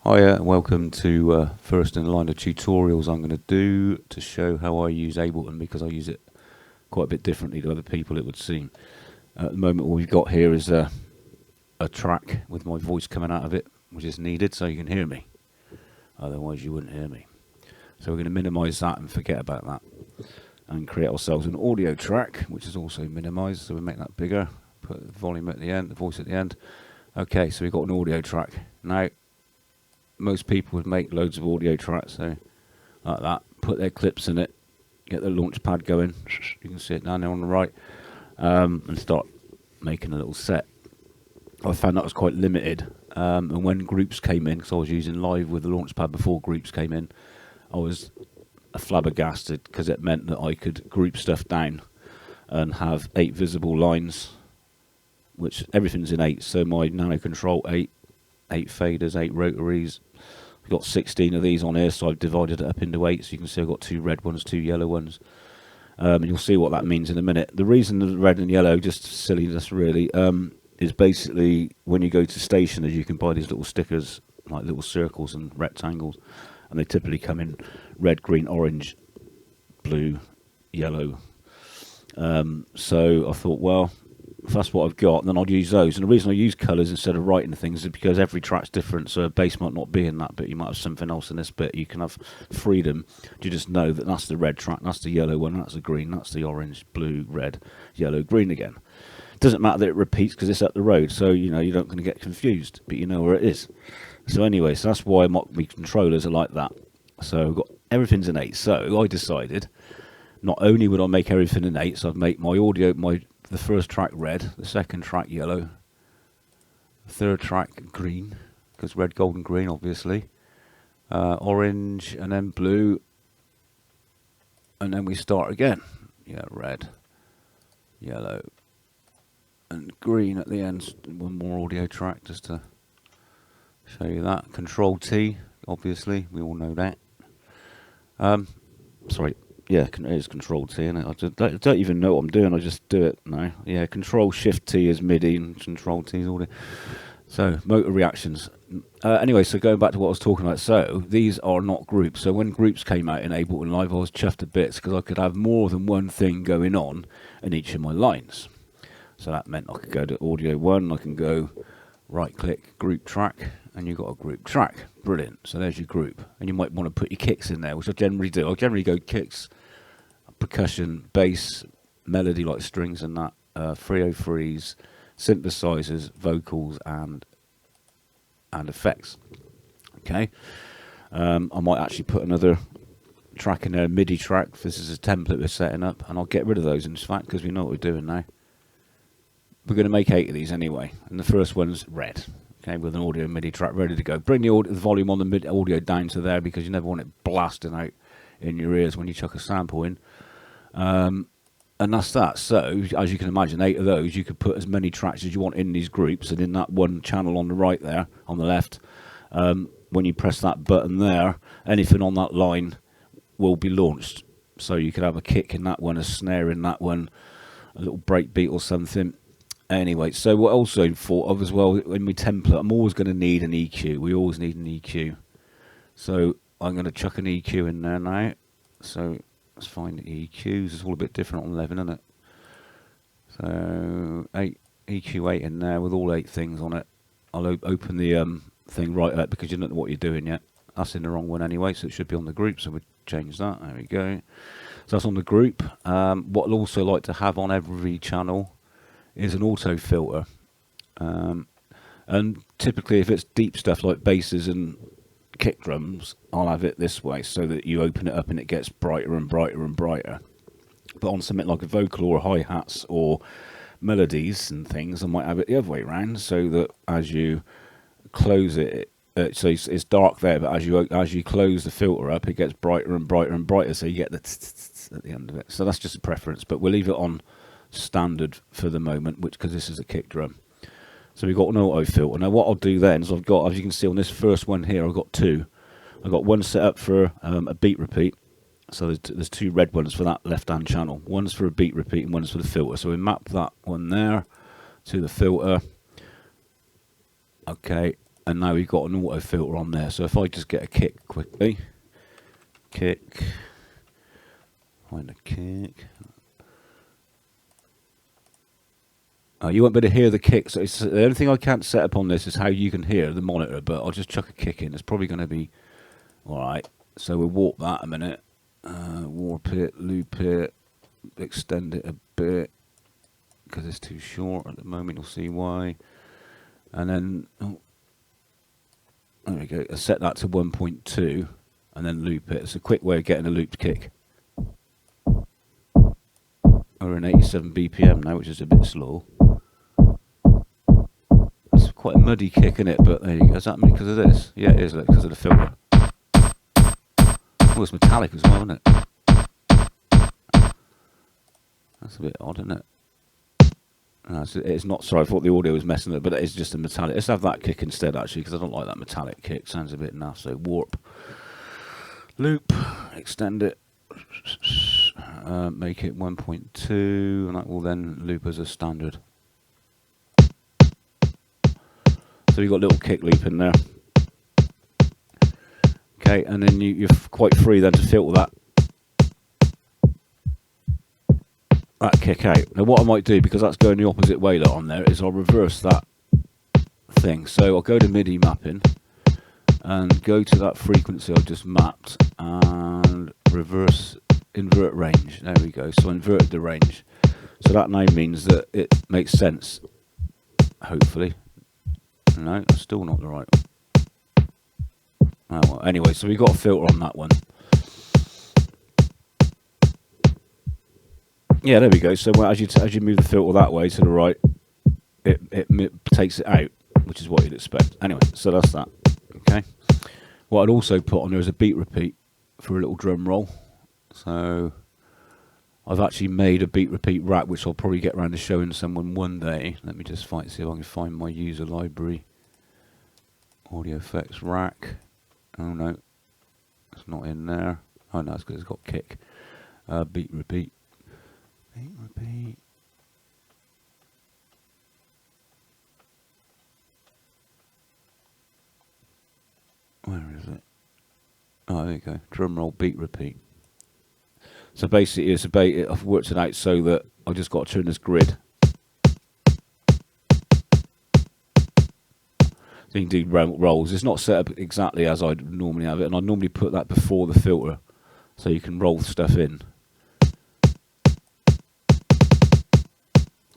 Hiya, welcome to first in a line of tutorials I'm going to do to show how I use Ableton, because I use it quite a bit differently to other people, it would seem. At the moment all we've got here is a track with my voice coming out of it, which is needed so you can hear me. Otherwise you wouldn't hear me. So we're going to minimise that and forget about that. And create ourselves an audio track, which is also minimised, so we'll make that bigger. Put the volume at the end, the voice at the end. Okay, so we've got an audio track. Now, most people would make loads of audio tracks, so like that, put their clips in it, get the launch pad going, you can see it down there on the right, and start making a little set. I found that was quite limited, and when groups came in, because I was using live with the launch pad before groups came in, I was flabbergasted, because it meant that I could group stuff down and have 8 visible lines, which everything's in 8, so my nano control 8 faders, 8 rotaries. I've got 16 of these on here, so I've divided it up into 8, so you can see I've got 2 red ones, 2 yellow ones, and you'll see what that means in a minute. The reason the red and yellow, just silliness really, is basically when you go to stationers you can buy these little stickers, like little circles and rectangles, and they typically come in red, green, orange, blue, yellow. So I thought, well, if that's what I've got, then I'll use those. And the reason I use colours instead of writing things is because every track's different, so a bass might not be in that bit, you might have something else in this bit. You can have freedom. You just know that that's the red track, that's the yellow one, that's the green, that's the orange, blue, red, yellow, green again. It doesn't matter that it repeats because it's up the road, so you know you're not going to get confused, but you know where it is. So anyway, so that's why my controllers are like that. So I've got everything's in 8. So I decided not only would I make everything in 8, so I'd make my audio, the first track red, the second track yellow, the third track green, because red, gold and green obviously, orange, and then blue, and then we start again. Yeah, red, yellow, and green at the end. One more audio track just to show you that. Control T, obviously, we all know that. Sorry. Yeah, it is Control T, isn't it? I don't even know what I'm doing, I just do it now. Yeah, Control Shift T is MIDI and Control T is audio. So, motor reactions. Anyway, so going back to what I was talking about, so these are not groups. So when groups came out in Ableton Live, I was chuffed to bits because I could have more than one thing going on in each of my lines. So that meant I could go to Audio 1, I can go right-click, Group Track, and you've got a group track. Brilliant. So there's your group. And you might want to put your kicks in there, which I generally do. I generally go kicks, percussion, bass, melody like strings and that, 303s, synthesizers, vocals, and effects. Okay. I might actually put another track in there, MIDI track. This is a template we're setting up, and I'll get rid of those in fact because we know what we're doing now. We're going to make 8 of these anyway, and the first one's red. Okay, with an audio MIDI track ready to go. Bring the volume on the audio down to there because you never want it blasting out in your ears when you chuck a sample in. And that's that. So, as you can imagine, 8 of those, you could put as many tracks as you want in these groups, and in that one channel on the right there, on the left, when you press that button there, anything on that line will be launched. So you could have a kick in that one, a snare in that one, a little break beat or something. Anyway, so what I also thought of as well, in my template, I'm always going to need an EQ. We always need an EQ. So I'm going to chuck an EQ in there now. So let's find the EQs. It's all a bit different on 11, isn't it? So EQ 8 in there with all 8 things on it. I'll open the thing right up because you don't know what you're doing yet. That's in the wrong one anyway, so it should be on the group. So we'll change that. There we go. So that's on the group. What I'd also like to have on every channel is an auto filter, and typically if it's deep stuff like basses and kick drums, I'll have it this way so that you open it up and it gets brighter and brighter and brighter. But on something like a vocal or hi-hats or melodies and things, I might have it the other way around so that as you close it, so it's dark there, but as you close the filter up, it gets brighter and brighter and brighter, so you get the at the end of it. So that's just a preference, but we'll leave it on standard for the moment, which because this is a kick drum. So we've got an auto filter. Now what I'll do then is I've got, as you can see on this first one here, I've got 2. I've got one set up for a beat repeat. So there's 2 red ones for that left hand channel. One's for a beat repeat and one's for the filter. So we map that one there to the filter. Okay, and now we've got an auto filter on there. So if I just get a kick quickly, kick, find a kick. You won't be able to hear the kick, so it's, the only thing I can't set up on this is how you can hear the monitor, but I'll just chuck a kick in. It's probably going to be alright. So we'll warp that a minute, warp it, loop it, extend it a bit, because it's too short at the moment, you'll see why. And then, oh, there we go, I'll set that to 1.2, and then loop it. It's a quick way of getting a looped kick. We're in 87 BPM now, which is a bit slow. It's quite a muddy kick, isn't it? But there you go. Is that because of this? Yeah, it is, because of the filter. Oh, it's metallic as well, isn't it? That's a bit odd, isn't it? No, it's not. Sorry, I thought the audio was messing it, but it is just a metallic. Let's have that kick instead, actually, because I don't like that metallic kick. Sounds a bit naff. So warp, loop, extend it. Make it 1.2, and that will then loop as a standard. So you've got a little kick loop in there. Okay, and then you're quite free then to filter that kick out. Now what I might do, because that's going the opposite way that on there, is I'll reverse that thing. So I'll go to MIDI mapping and go to that frequency I just mapped and reverse invert range. There we go. So I inverted the range. So that now means that it makes sense. Hopefully. No, that's still not the right one. Oh, well, anyway, so we've got a filter on that one. Yeah, there we go. So as you move the filter that way to the right, it takes it out, which is what you'd expect. Anyway, so that's that. Okay. What I'd also put on there is a beat repeat for a little drum roll. So I've actually made a beat repeat rack, which I'll probably get around to showing someone one day. Let me just see if I can find my user library. Audio effects rack. Oh no, it's not in there. Oh no, it's because it's got kick. Beat repeat. Beat repeat. Where is it? Oh, there you go. Drum roll beat repeat. So basically, I've worked it out so that I just got to turn this grid. So you can do rolls. It's not set up exactly as I'd normally have it, and I normally put that before the filter, so you can roll stuff in.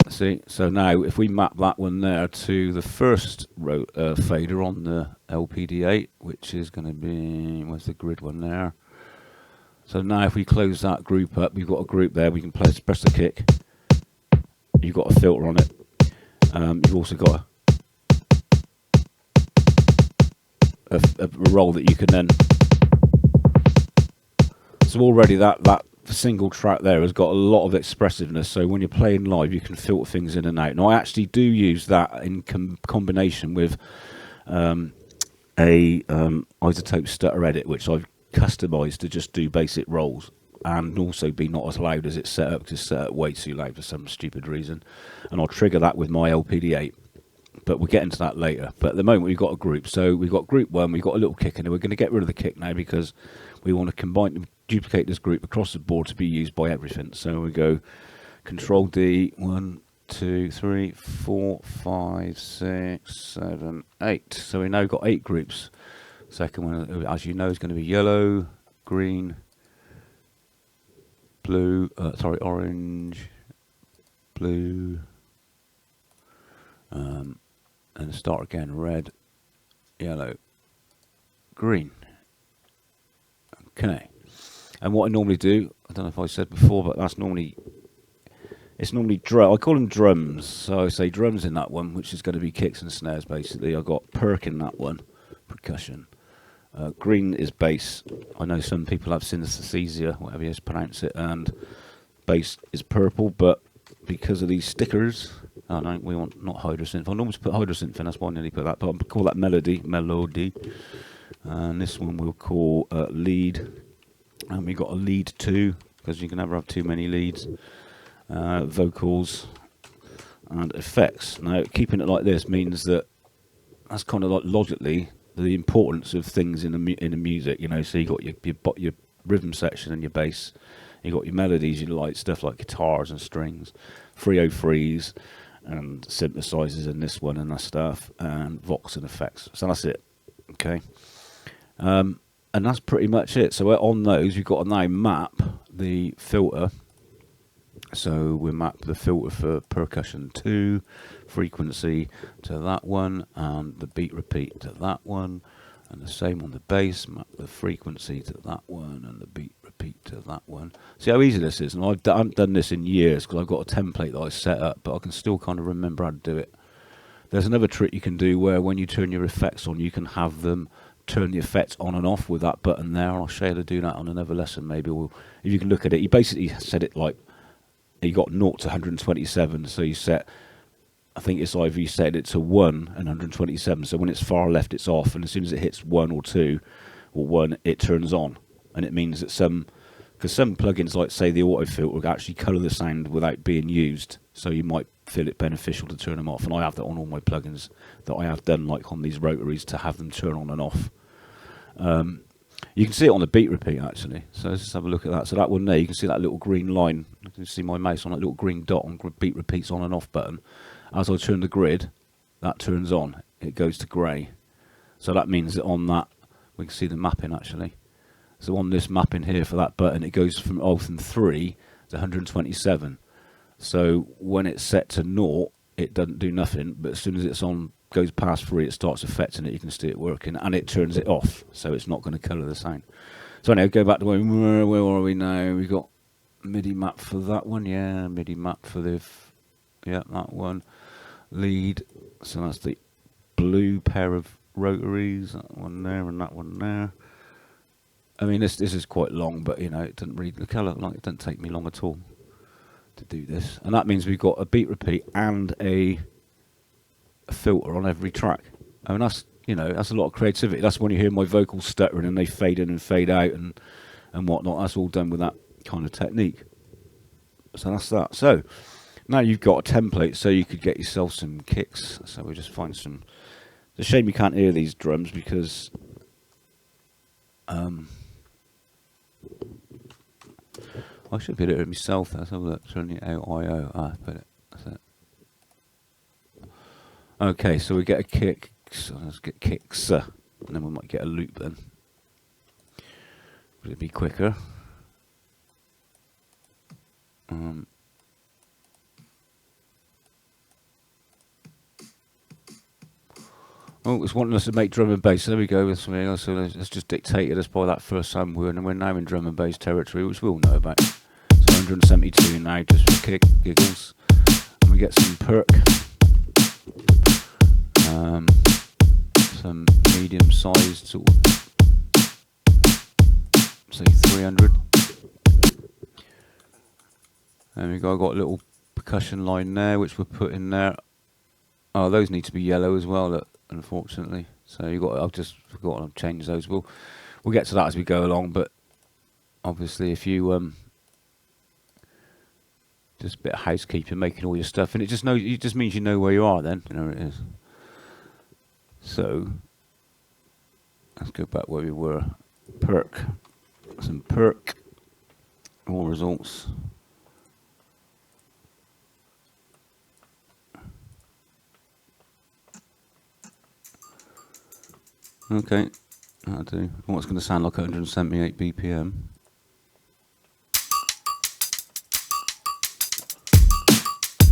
See, so now if we map that one there to the first fader on the LPD8, which is going to be, where's the grid one there? So now if we close that group up, we've got a group there, we can press the kick. You've got a filter on it. You've also got a roll that you can then... So already that single track there has got a lot of expressiveness, so when you're playing live you can filter things in and out. Now I actually do use that in combination with a isotope stutter edit, which I've customised to just do basic rolls and also be not as loud as it's set up, because it's set up way too loud for some stupid reason, and I'll trigger that with my LPD8, but we'll get into that later. But at the moment we've got a group, so we've got group 1, we've got a little kick in it. We're going to get rid of the kick now because we want to combine, duplicate this group across the board to be used by everything. So we go Control D, 1, 2, 3, 4, 5, 6, 7, 8. So we now got 8 groups. Second one, as you know, is going to be yellow, green, blue, orange, blue, and start again, red, yellow, green. Okay. And what I normally do, I don't know if I said before, but it's normally drum. I call them drums. So I say drums in that one, which is going to be kicks and snares basically. I got perk in that one, percussion. Green is bass. I know some people have synesthesia, whatever you pronounce it, and bass is purple, but because of these stickers, oh no, we want not hydrosynth. I normally put hydrosynth in, that's why I nearly put that, but I'll call that melody. And this one we'll call lead. And we got a lead 2, because you can never have too many leads. Vocals and effects. Now, keeping it like this means that that's kind of like logically the importance of things in the music, you know. So you got your rhythm section and your bass, you got your melodies, you like stuff like guitars and strings, 303s and synthesizers in this one and that stuff, and vox and effects. So that's it. Okay. And that's pretty much it. So on those, we've got to now map the filter. So we map the filter for percussion 2, frequency to that one, and the beat repeat to that one, and the same on the bass, map the frequency to that one, and the beat repeat to that one. See how easy this is? And I haven't done this in years because I've got a template that I set up, but I can still kind of remember how to do it. There's another trick you can do where when you turn your effects on, you can have them turn the effects on and off with that button there. I'll show you how to do that on another lesson maybe. Or if you can look at it, you basically set it like, you got 0 to 127, so you set, I think it's either you set it to 1 and 127, so when it's far left it's off, and as soon as it hits 1 or 2 or 1 it turns on. And it means that because some plugins like say the auto filter will actually colour the sound without being used, so you might feel it beneficial to turn them off, and I have that on all my plugins that I have done, like on these rotaries, to have them turn on and off. You can see it on the beat repeat actually, so let's just have a look at that. So that one there, you can see that little green line, you can see my mouse on that little green dot on beat repeats on and off button. As I turn the grid, that turns on, it goes to grey. So that means that on that, we can see the mapping actually. So on this mapping here for that button, it goes from 3 to 127. So when it's set to 0, it doesn't do nothing, but as soon as it's on, goes past 3, it starts affecting it. You can see it working, and it turns it off, so it's not going to colour the sound. So anyway, go back to where are we now? We've got MIDI map for that one, yeah, MIDI map for the, yeah, that one. Lead, so that's the blue pair of rotaries, that one there and that one there. I mean, this is quite long, but you know, it doesn't really look like it doesn't take me long at all to do this. And that means we've got a beat repeat and a filter on every track. I mean, that's, you know, that's a lot of creativity. That's when you hear my vocals stuttering and they fade in and fade out and whatnot. That's all done with that kind of technique. So that's that. So now you've got a template, so you could get yourself some kicks. So we'll just find some. It's a shame you can't hear these drums because I should be able to hear it myself. Let's have a look. Turn it out. Put it. That's it. Okay, so we get a kick. So let's get kicks, and then we might get a loop then. Would it be quicker? Oh, it's wanting us to make drum and bass. There we go with something else. So let's just dictate us by that first sound word, and we're now in drum and bass territory, which we'll know about. So 172 now, just for giggles. And we get some perk, some medium-sized sort of, say 300. There we go. I've got a little percussion line there, which we're putting there. Oh, those need to be yellow as well. Look. Unfortunately, so you got. I've just forgotten to change those. We'll get to that as we go along. But obviously, if you just a bit of housekeeping, making all your stuff, and it just means you know where you are. Then you know where it is. So let's go back where we were. Perk, some perk, all results. Okay, that'll do. What's going to sound like 178 BPM.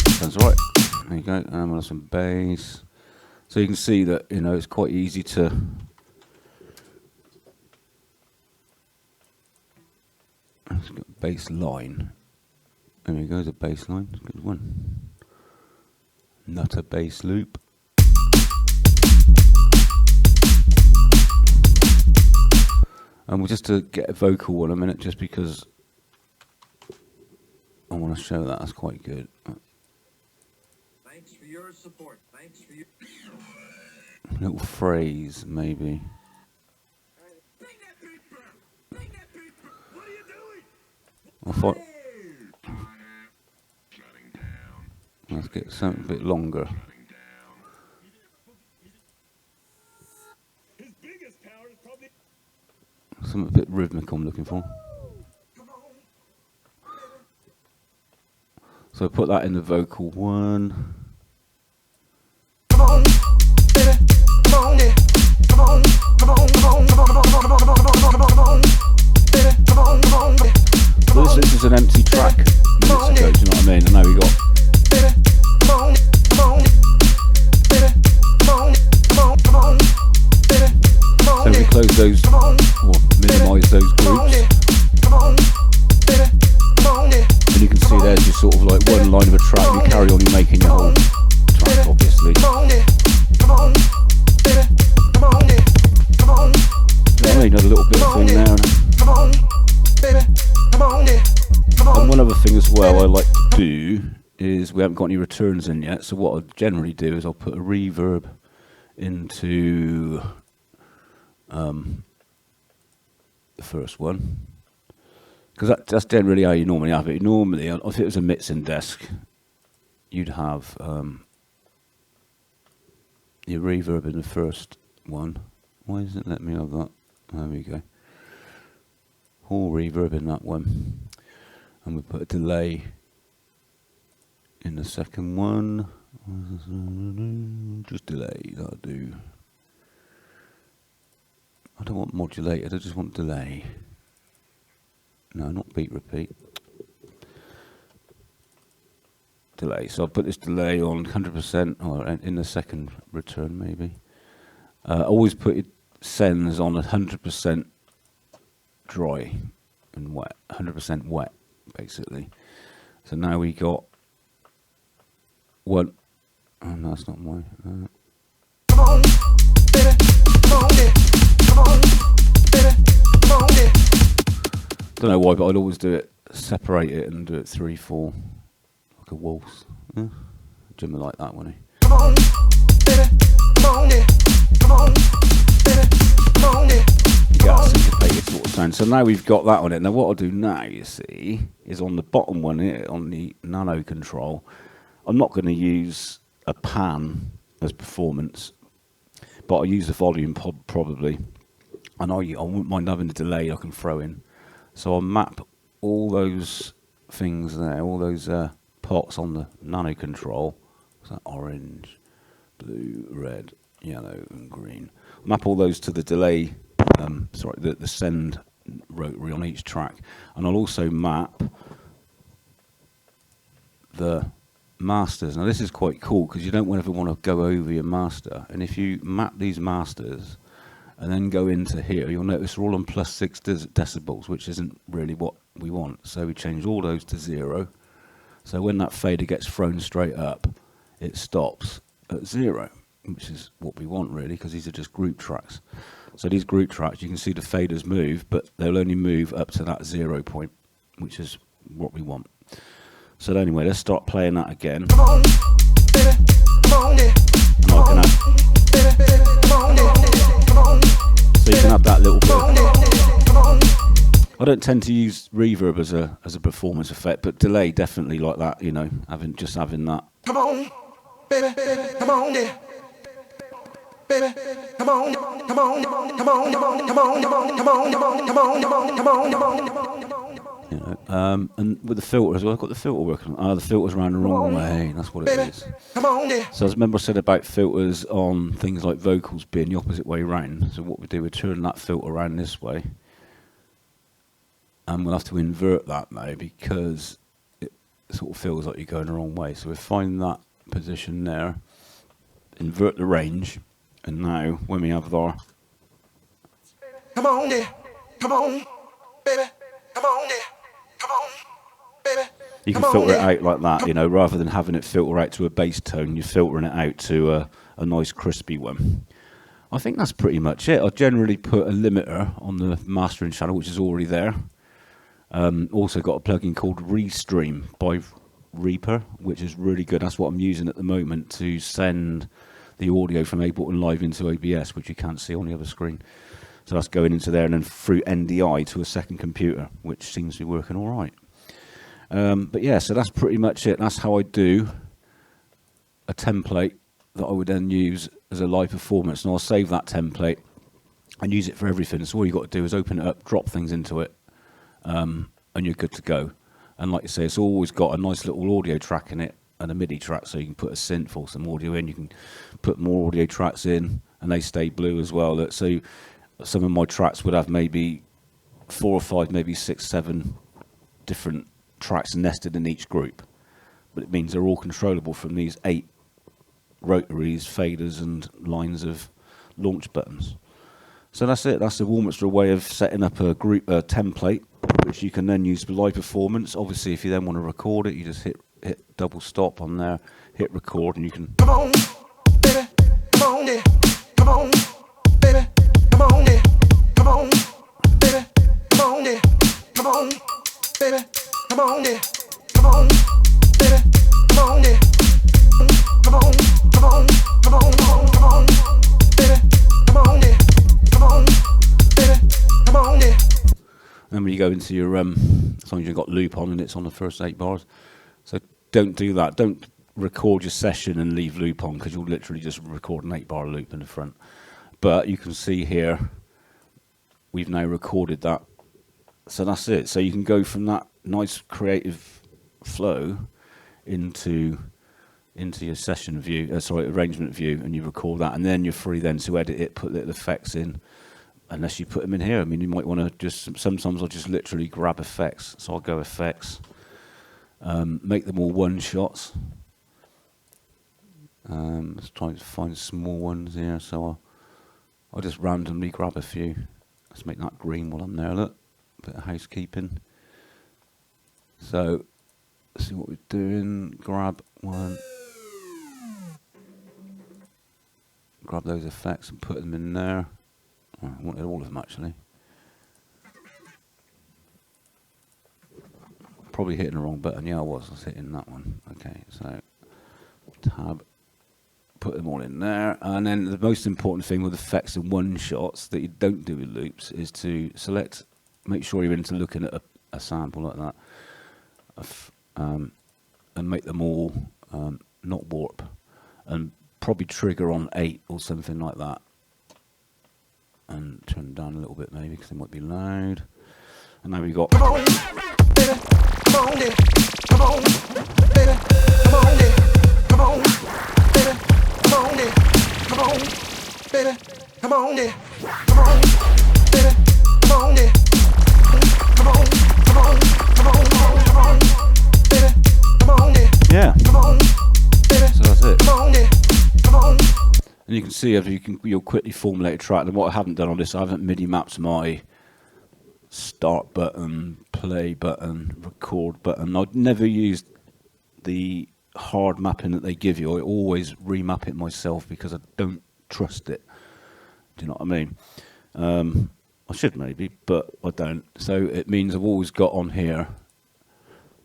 Sounds right. There you go. And I'm on some bass. So you can see that, you know, it's quite easy to. Let's get bass line. There we go, the bass line. Good one. Nutter bass loop. And we'll just to get a vocal one a minute, just because I want to show that. That's quite good. Thanks for your support. Thanks for your little phrase, maybe. Bring that paper! Bring that paper! What are you doing? I thought. Let's get something a bit longer. something a bit rhythmic I'm looking for. So I put that in the vocal 1. Come on, baby. Come on, yeah. Come on, come on, come on, come on, come on, come on, come on, come on, come on, baby. Come on, come on, yeah. So this is an empty track minutes ago, do you know what I mean? And now we got. Baby, come on, come on, baby. Come on, come on, come on, baby. Come on. So we close those or minimise those groups. Come on, baby. Come on, yeah. And you can see there's just sort of like one line of a track. You carry on, you're making your whole track, obviously. Come on, come on, baby. Come on, come on. You know what I mean? Another little bit of thing there. Come on, baby. Come on, come on. And one other thing as well I like to do is we haven't got any returns in yet. So what I generally do is I'll put a reverb into the first one. Because that's generally how you normally have it. Normally, if it was a mixing desk, you'd have your reverb in the first one. Why doesn't it let me have that? There we go. All reverb in that one. And we put a delay in the second one. Just delay, that'll do. I don't want modulated, I just want delay. No, not beat repeat. Delay. So I'll put this delay on 100% or in the second return maybe. Always put it sends on 100% dry and wet. 100% wet basically. So now we got one. Oh no, that's not my. Come on, baby. Come on, come on, baby. Come on, Don't know why, but I'd always do it, separate it and do it 3/4, like a waltz. Yeah? Jim would like that, wouldn't he? Come on, baby. Come on, come on, baby. Come on, You get a syncopated sort of sound. So now we've got that on it. Now what I'll do now, you see, is on the bottom one here, on the nano control, I'm not going to use a pan as performance, but I'll use the volume probably. And I wouldn't mind having a delay I can throw in. So I'll map all those things there, all those pots on the nano control. What's that? Orange, blue, red, yellow and green. Map all those to the delay, the send rotary on each track. And I'll also map the masters. Now this is quite cool because you don't ever want to go over your master. And if you map these masters and then go into here, you'll notice we're all on +6 decibels, which isn't really what we want. So we change all those to 0. So when that fader gets thrown straight up, it stops at 0, which is what we want really, because these are just group tracks. So these group tracks, you can see the faders move, but they'll only move up to that 0 point, which is what we want. So anyway, let's start playing that again. Come on, baby. Come on, and I can have, come on, so you can have that little bit. I don't tend to use reverb as a performance effect, but delay definitely like that. You know, having that. Come on, baby. Come on, baby. Come on, come on, come on, come on, come on, come on, come on, come on, come on, come on, come on, come on. You know, and with the filter as well, I've got the filter working. The filter's around the wrong way. That's what it is. So as remember I said about filters on things like vocals being the opposite way round. So what we do, we turn that filter around this way, and we'll have to invert that now because it sort of feels like you're going the wrong way. So we find that position there, invert the range, and now when we have our come on, baby, come on, baby. You can filter it out like that, you know, rather than having it filter out to a bass tone, you're filtering it out to a nice crispy one. I think that's pretty much it. I generally put a limiter on the mastering channel, which is already there. Also got a plugin called Restream by Reaper, which is really good. That's what I'm using at the moment to send the audio from Ableton Live into OBS, which you can't see on the other screen. So that's going into there and then through NDI to a second computer, which seems to be working all right. But yeah, so that's pretty much it. That's how I do a template that I would then use as a live performance. And I'll save that template and use it for everything. So all you've got to do is open it up, drop things into it, and you're good to go. And like you say, it's always got a nice little audio track in it and a MIDI track, so you can put a synth or some audio in. You can put more audio tracks in, and they stay blue as well. So some of my tracks would have maybe 4 or 5, maybe 6, 7 different tracks nested in each group. But it means they're all controllable from these 8 rotaries, faders, and lines of launch buttons. So that's it. That's the Warminstrel way of setting up a group template, which you can then use for live performance. Obviously, if you then want to record it, you just hit double stop on there, hit record, and you can. Come on, baby, come on, yeah. Come on, baby, come on, yeah. Come on, baby, come on, yeah. Come on, baby, come on, yeah. Come on, baby, come on, yeah. Come on, come on, come on, come on, come on, baby, come on, yeah. Come on, baby, come on, yeah. And when you go into your as long as you've got loop on and it's on the first 8 bars, so don't do that. Don't record your session and leave loop on, because you'll literally just record an 8-bar loop in the front. But you can see here we've now recorded that, so that's it. So you can go from that nice creative flow into your session view, arrangement view, and you record that, and then you're free then to edit it, put the effects in, unless you put them in here. I mean, you might want to just, sometimes I'll just literally grab effects, so I'll go effects, make them all one shots. Let's try to find small ones here, so I'll just randomly grab a few. Let's make that green while I'm there, look, a bit of housekeeping. So, let's see what we're doing, grab one. Grab those effects and put them in there. Oh, I wanted all of them actually. Probably hitting the wrong button. Yeah, I was hitting that one. Okay, so tab, put them all in there. And then the most important thing with effects and one shots that you don't do with loops is to select, make sure you're into looking at a sample like that, and make them all not warp, and probably trigger on 8 or something like that, and turn them down a little bit maybe because they might be loud. And now we've got. Come on, baby, come on, yeah. Come on, baby, come on, yeah. Come on, baby, come on, yeah. Come on, baby, come on, yeah. Come on, baby, come on, yeah. Come on, come on, come on, come on, baby, come on, yeah. Yeah. Come on, baby, so that's it. come on, yeah. Come on. And you can see if you'll quickly formulate a track. And what I haven't done on this, I haven't MIDI mapped my start button, play button, record button. I've never used the hard mapping that they give you. I always remap it myself because I don't trust it. Do you know what I mean? I should maybe, but I don't. So it means I've always got on here.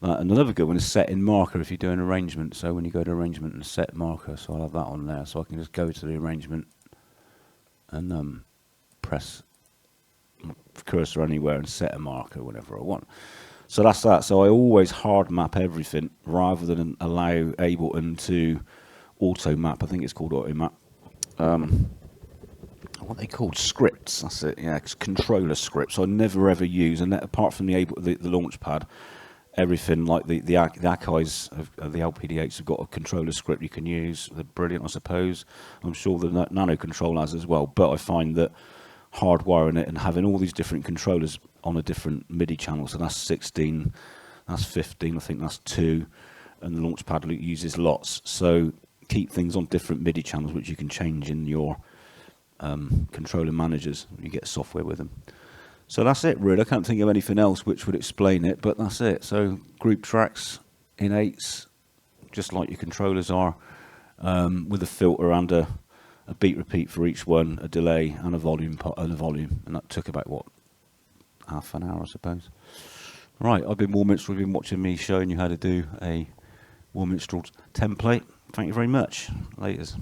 And another good one is set in marker if you do an arrangement. So when you go to arrangement and set marker, so I'll have that on there. So I can just go to the arrangement and press cursor anywhere and set a marker whenever I want. So that's that. So I always hard map everything rather than allow Ableton to auto map. I think it's called auto map. What they called scripts. That's it. Yeah, it's controller scripts. I never ever use, and apart from the launch pad, everything like the Akai's of the LPD8s have got a controller script you can use. They're brilliant, I suppose. I'm sure the Nano Control has as well. But I find that hardwiring it and having all these different controllers on a different MIDI channel, so that's 16, that's 15, I think that's 2, and the Launchpad uses lots. So keep things on different MIDI channels, which you can change in your controller managers. You get software with them. So that's it, really. I can't think of anything else which would explain it, but that's it. So group tracks in 8s, just like your controllers are, with a filter and a beat repeat for each one, a delay and a volume, and that took about, what, half an hour, I suppose. Right, I've been Warminstrel. You've been watching me showing you how to do a Warminstrel template. Thank you very much. Laters.